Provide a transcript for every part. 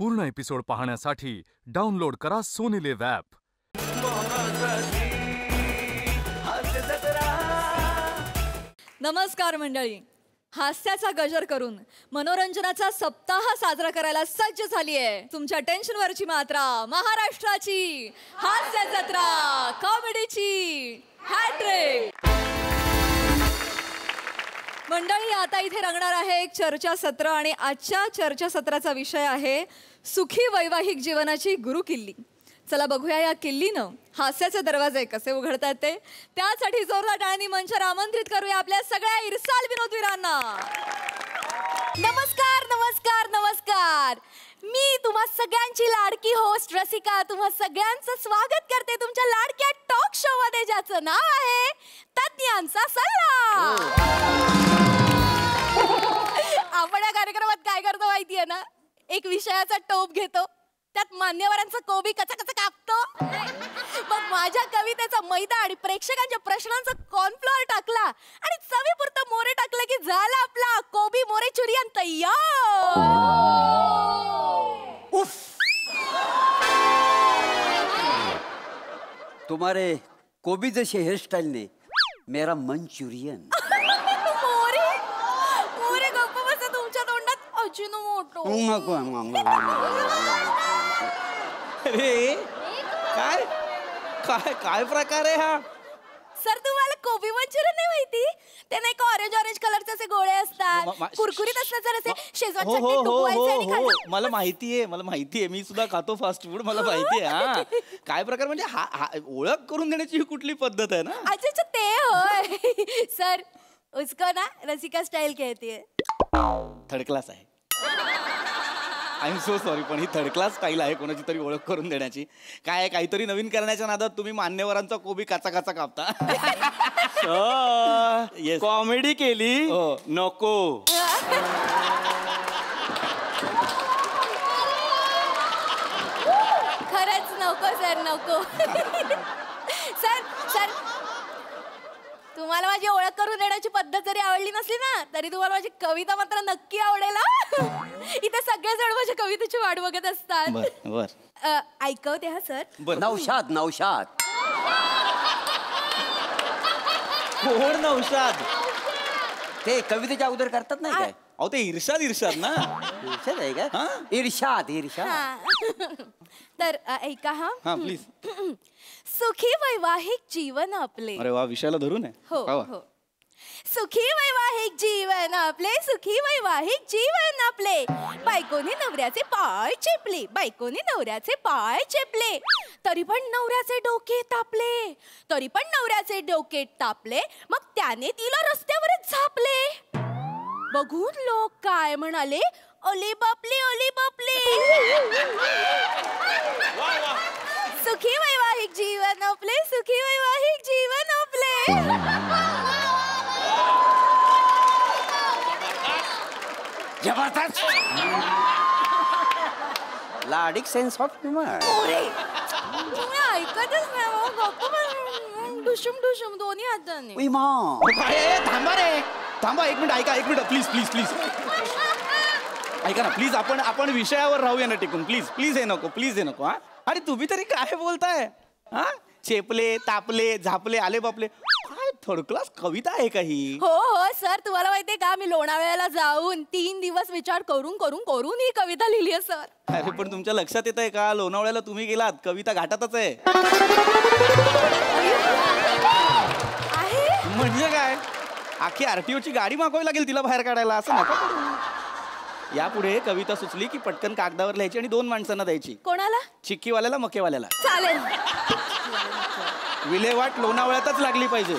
पूर्ण एपिसोड पाहण्यासाठी डाउनलोड करा सोनी लिव्ह ॲप. नमस्कार मंडळी. हास्याचा गजर करून मनोरंजनाचा सप्ताह साजरा करायला सज्ज झाली आहे तुमच्या टेन्शनवरची मात्रा महाराष्ट्राची हास्य जत्रा, कॉमेडीची हॅट्रिक. मंडळी, आता इथे रंगणार आहे एक चर्चासत्र आणि आजच्या चर्चासत्राचा विषय आहे सुखी वैवाहिक जीवनाची गुरुकिल्ली. चला बघूया या किल्लीनं हास्याचे दरवाजे कसे उघडतात ते. त्यासाठी जोरदार टाळ्यांनी मंचावर आमंत्रित करूया आपल्या सगळ्या इरसाल विनोदवीरांना. नमस्कार नमस्कार नमस्कार. मी तुम्हा सगळ्यांची लाडकी होस्ट रसिका तुम्हा सगळ्यांचं स्वागत करते तुमच्या लाडक्या टॉक शो मध्ये, ज्याचं नाव आहे तज्ञांचा सल्ला. आपण या कार्यक्रमात काय करतो माहितीये ना, एक विषयाचा टोप घेतो, त्यात मान्यवरांचं कोबी कचा कचा कापतो, मग माझ्या कवितेचा मैदा आणि प्रेक्षकांच्या प्रश्नांचा कॉर्नफ्लोअर टाकला आणि चवीपुरतं मोरे टाकलं की झाला आपला कोबी मोरे चुरियन तयार. उफ, तुम्हारे कोबी जैसे हेयर स्टाइल ने मेरा मंचुरियन. मोरे मोरे गप्प बसा, तुमच्या तोंडात अजिनोमोटो. अरे काय काय काय प्रकार आहे हा? सर, तुम्हाला कोबी मंचुरियन नाही माहिती? ते नाही का ऑरेंज ऑरेंज कलरचे असे गोळे असतात, कुरकुरीत असतात, जर असे शेजवान चटणी डुबवायचे आणि खायचं. मला माहितीये, मी सुद्धा खातो फास्ट फूड, मला माहितीये. हा काय प्रकार म्हणजे हा ओळख करून देण्याची ही कुठली पद्धत आहे ना? अच्छा ते होय. सर, उसको ना रसिका स्टाइल कहती है. थर्ड क्लास आहे. आय एम सो सॉरी, पण ही थर्ड क्लास स्टाईल आहे कोणाची तरी ओळख करून देण्याची. काय काहीतरी नवीन करण्याच्या नादात तुम्ही मान्यवरांचा कोबी काचा काचा कापता. कॉमेडी केली नको. खरंच नको सर, नको. सर सर, तुम्हाला माझी ओळख करून देण्याची पद्धत जरी आवडली नसली ना, तरी तुम्हाला माझी कविता मात्र नक्की आवडेल. इथे सगळेजण माझ्या कवितेची वाट बघत असतात. बर ऐकवते हा सर. नौशाद नौशाद. कोण नौशाद? ते कवितेच्या अगोदर करतात नाही काय? अहो ते इर्षाद ना. इर्षाद आहे का? इर्षाद इर्षाद. तर ऐका हा. प्लीज. सुखी वैवाहिक जीवन आपले. अरे वा, विषयाला धरून आहे. हो हो. सुखी वैवाहिक जीवन आपले, सुखी वैवाहिक जीवन आपले. बायकोने नवऱ्याचे पाय चेपले, बायकोने नवऱ्याचे पाय चेपले, तरी पण नवऱ्याचे डोके तापले, तरी पण नवऱ्याचे डोके तापले. मग त्याने तिला रस्त्यावरच झापले. बघून लोक काय म्हणाले, ओली बापली ओली बापली. सुखी वैवाहिक जीवन आपले, सुखी वैवाहिक जीवन आपले. जबरदस्त. लाडिक सेन्स ऑफ ह्युमर. तुम्ही ऐकतच नाही. डुशुम डुशुम दोन्ही हाताने. थांबा रे, थांबा एक मिनिट. ऐका, एक मिनिट प्लीज प्लीज प्लीज. ऐका ना प्लीज, आपण विषयावर राहूया ना टिकून. प्लीज प्लीज हे नको, प्लीज हे नको. हा अरे तुम्ही तरी काय बोलताय? हा चेपले तापले झापले आले बापले, काय थर्ड क्लास कविता आहे का ही? हो हो सर, तुम्हाला माहितीये का, मी लोणावळ्याला जाऊन 3 दिवस विचार करून करून करून ही कविता लिहिली आहे सर. अरे पण तुमच्या लक्षात येत आहे का, लोणावळ्याला तुम्ही गेलात, कविता घाटातच आहे. म्हणजे काय, आखी आरटीओची गाडी मागवावी लागेल तिला बाहेर काढायला. असं नका करू. यापुढे कविता सुचली की पटकन कागदावर लिहायची आणि 2 माणसांना द्यायची. कोणाला? चिक्कीवाल्याला मकेवाल्याला. चालेल. विल्हेवाट लोणावळ्यातच लागली पाहिजे.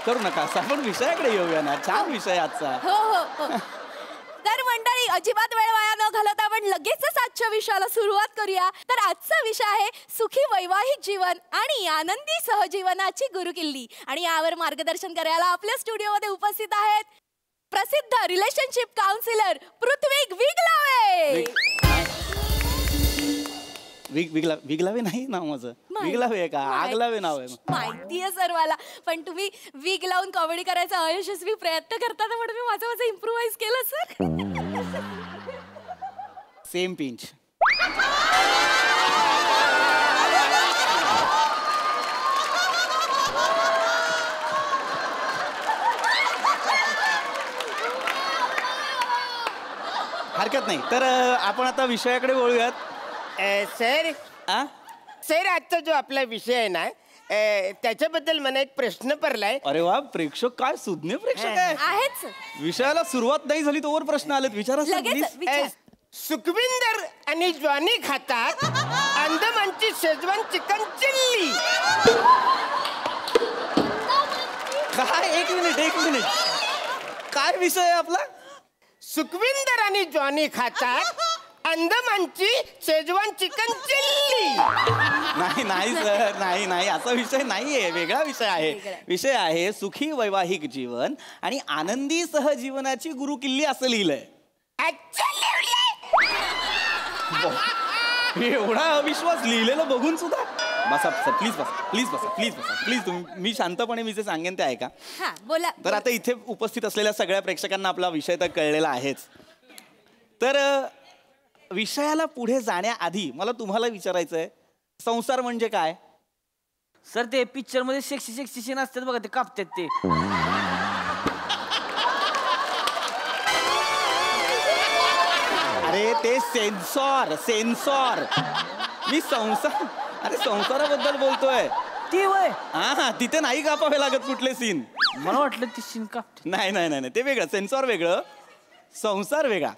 करू नका असं, आपण विषयाकडे येऊया ना. छान विषय आजचा. हो हो. तर मंडळी, अजिबात वेळ वाया न घालवता आपण लगेचच आजच्या विषयाला सुरुवात करूया. तर आजचा विषय आहे सुखी वैवाहिक जीवन आणि आनंदी सहजीवनाची गुरुकिल्ली. आणि यावर मार्गदर्शन करायला आपल्या स्टुडिओमध्ये उपस्थित आहेत प्रसिद्ध रिलेशनशिप काउन्सिलर पृथ्वी विगलावे. विगलावे नाही नाव माझं. विगलावे आहे का? आगलावे नाव आहे. माहितीये सर मला, पण तुम्ही वीग लावून कॉमेडी करायचा अयशस्वी प्रयत्न करता ना, म्हणून मी माझं इम्प्रुव्हाइज केलं सर. Same pinch. हरकत नाही. तर आपण आता विषयाकडे वळूयात. सर आ? सर आजचा जो आपला विषय आहे ना, त्याच्याबद्दल मला एक प्रश्न पडलाय. अरे वा, प्रेक्षक काय सुज्ञ प्रेक्षक आहे. आहेच सर. विषयाला सुरुवात नाही झाली तोवर प्रश्न आलेत. विचारा सर, लगेच please. विचार. सुखविंदर आणि जॉनी खातात अंदमानची शेजवान चिकन चिल्ली. काय? एक मिनिट. काय विषय आहे आपला? सुखविंदर आणि जॉनी खातात अंदमानची शेजवान चिकन चिल्ली. नाही सर, नाही असा विषय नाहीये. वेगळा विषय आहे. विषय आहे सुखी वैवाहिक जीवन आणि आनंदी सहजीवनाची गुरुकिल्ली असं लिहिलंय. अच्छा लिहिलंय. एवढा अविश्वास लिहिलेलं बघून सुद्धा. बसा सर, प्लीज तुम्ही. मी शांतपणे मी जे सांगेन ते ऐका. हा बोला. तर आता इथे उपस्थित असलेल्या सगळ्या प्रेक्षकांना आपला विषय तर कळलेला आहेच. तर विषयाला पुढे जाण्याआधी मला तुम्हाला विचारायचंय, संसार म्हणजे काय? सर ते पिक्चर मध्ये सेक्सी सीन असतात बघा, ते कापतात ते. अरे ते सेन्सॉर. मी संसाराबद्दल बोलतोय. ती वय हा, तिथे नाही कापावे लागत कुठले सीन. मला वाटलं ती सीन कापते. नाही, ते वेगळं. सेन्सॉर वेगळं, संसार वेगळा.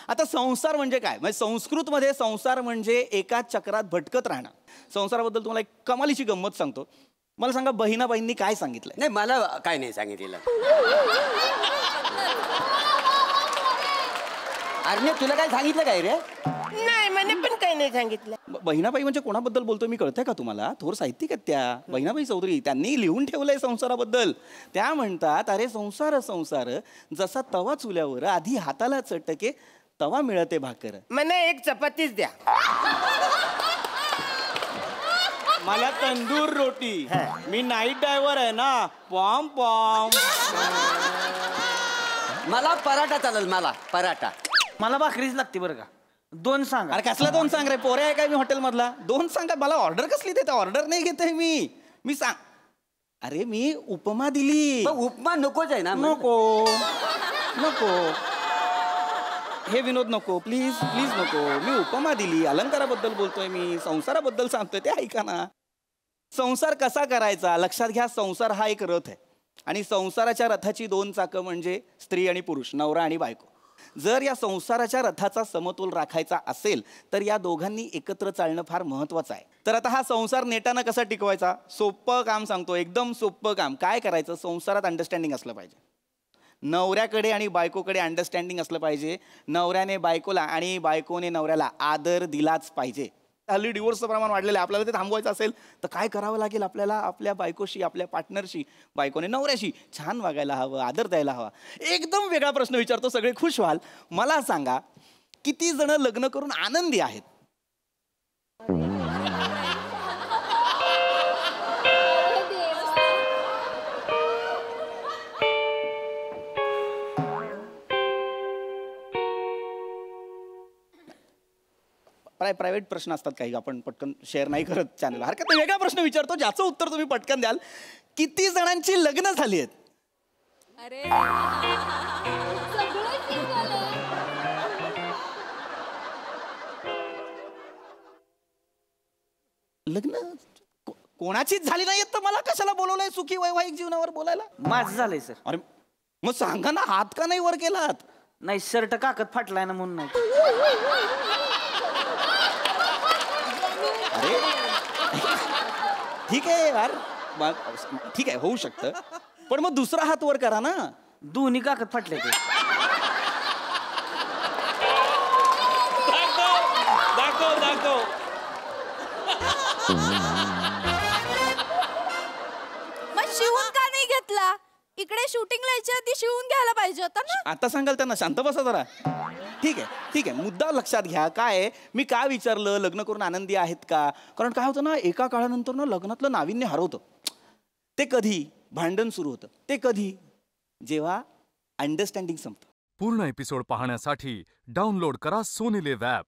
आता संसार म्हणजे काय? म्हणजे संस्कृतमध्ये संसार म्हणजे एका चक्रात भटकत राहणं. संसाराबद्दल तुम्हाला एक कमालीची गंमत सांगतो. मला सांगा, बहिणाबाईंनी काय सांगितलंय? नाही, मला काय नाही सांगितलेलं. अरे तुला काय सांगितलं काय रे? नाही, मला पण काही नाही सांगितलं. बहिणाबाई म्हणजे कोणाबद्दल बोलतोय मी कळतंय का तुम्हाला? थोर साहित्यिक आहेत त्या बहिणाबाई चौधरी. त्यांनी लिहून ठेवलंय संसाराबद्दल. त्या म्हणतात, अरे संसार जसा तवा चुल्यावर आधी हाताला चटके तवा मिळते भाकर. मला एक चपातीच द्या. मला तंदूर रोटी. मी नाईट ड्रायव्हर आहे ना. पॉम पॉम. मला पराठा चालेल. मला पराठा. मला भाकरीच लागते बरं का. 2 सांगा. अरे कसला 2 सांग रे? पोरे आहे काय मी हॉटेल मधला? 2 सांगा. मला ऑर्डर कसली देता? ऑर्डर नाही घेते मी सांग. अरे मी उपमा दिली. उपमा नकोच आहे ना? नको. हे विनोद नको, प्लीज नको. मी उपमा दिली. अलंकाराबद्दल बोलतोय मी. संसाराबद्दल सांगतोय ते ऐका ना. संसार कसा करायचा लक्षात घ्या. संसार हा एक रथ आहे आणि संसाराच्या रथाची 2 चाकं म्हणजे स्त्री आणि पुरुष, नवरा आणि बायको. जर या संसाराच्या रथाचा समतोल राखायचा असेल तर या दोघांनी एकत्र चालणं फार महत्वाचं आहे. तर आता हा संसार नेटानं कसा टिकवायचा? सोपं काम सांगतो, एकदम सोपं काम. काय करायचं? संसारात अंडरस्टँडिंग असलं पाहिजे. नवऱ्याकडे आणि बायकोकडे अंडरस्टँडिंग असलं पाहिजे. नवऱ्याने बायकोला आणि बायकोने नवऱ्याला आदर दिलाच पाहिजे. हल्ली डिवोर्सचं प्रमाण वाढलेलं आहे. आपल्याला ते थांबवायचं असेल तर काय करावं लागेल? आपल्याला आपल्या बायकोशी, आपल्या पार्टनरशी, बायकोने नवऱ्याशी छान वागायला हवं, आदर द्यायला हवा. एकदम वेगळा प्रश्न विचारतो, सगळे खुश व्हाल. मला सांगा, किती जण लग्न करून आनंदी आहेत? प्रायव्हेट प्रश्न असतात काही, आपण पटकन शेअर नाही करत चॅनल. हरकत नाही. वेगळा प्रश्न विचारतो ज्याचं उत्तर तुम्ही पटकन द्याल. किती जणांची लग्न झाली आहेत? अरे लग्न कोणाचीच झाली नाही तर मला कशाला बोलवलंय सुखी वैवाहिक जीवनावर बोलायला? माझं झालंय सर. अरे मग सांगा ना, हात का नाही वर केलात? नाही, शर्ट काकत फाटलाय ना म्हणून नाही. अरे ठीक आहे यार, ठीक आहे, होऊ शकतं. पण मग दुसरा हात वर करा ना. दोन्ही काकत फाटले ते. दाखव. मग शिवून का नाही घेतला? इकडे शूटिंगला यायच्या आधी शिवून घ्यायला पाहिजे होता ना. आता सांगाल त्यांना शांत बसा जरा. ठीक आहे मुद्दा लक्षात घ्या. काय आहे, मी काय विचारलं लग्न करून आनंदी आहेत का, कारण काय होतं ना एका काळानंतर ना लग्नातलं नाविन्य हरवतं. ते कधी भांडण सुरू होतं, ते कधी जेव्हा अंडरस्टँडिंग संपतं. पूर्ण एपिसोड पाहण्यासाठी डाउनलोड करा सोनी लिव्ह ॲप.